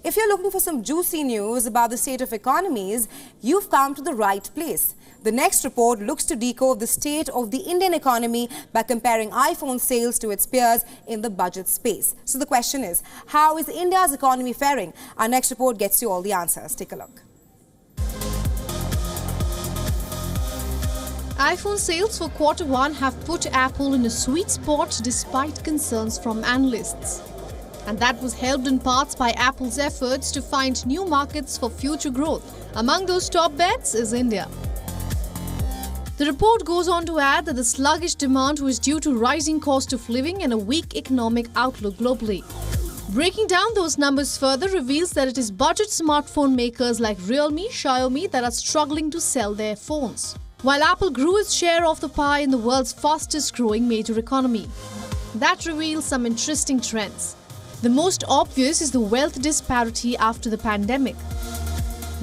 If you're looking for some juicy news about the state of economies, you've come to the right place. The next report looks to decode the state of the Indian economy by comparing iPhone sales to its peers in the budget space. So the question is, how is India's economy faring? Our next report gets you all the answers. Take a look. iPhone sales for Q1 have put Apple in a sweet spot despite concerns from analysts. And that was helped in parts by Apple's efforts to find new markets for future growth. Among those top bets is India. The report goes on to add that the sluggish demand was due to rising cost of living and a weak economic outlook globally. Breaking down those numbers further reveals that it is budget smartphone makers like Realme, Xiaomi that are struggling to sell their phones, while Apple grew its share of the pie in the world's fastest growing major economy. That reveals some interesting trends. The most obvious is the wealth disparity after the pandemic.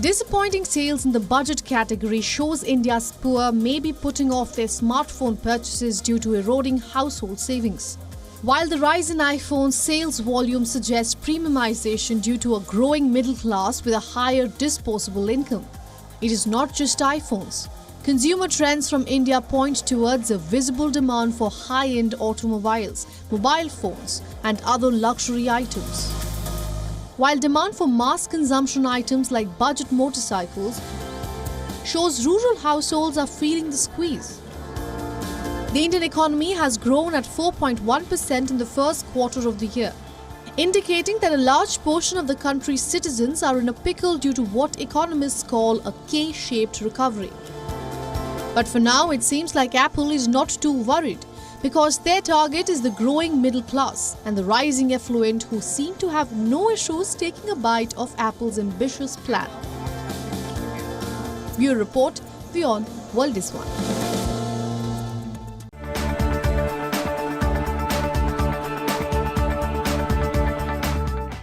Disappointing sales in the budget category shows India's poor may be putting off their smartphone purchases due to eroding household savings, while the rise in iPhone sales volume suggests premiumization due to a growing middle class with a higher disposable income. It is not just iPhones. Consumer trends from India point towards a visible demand for high-end automobiles, mobile phones, and other luxury items, while demand for mass consumption items like budget motorcycles shows rural households are feeling the squeeze. The Indian economy has grown at 4.1% in the first quarter of the year, indicating that a large portion of the country's citizens are in a pickle due to what economists call a K-shaped recovery. But for now, it seems like Apple is not too worried, because their target is the growing middle class and the rising affluent who seem to have no issues taking a bite of Apple's ambitious plan. Bureau Report, WION World is One.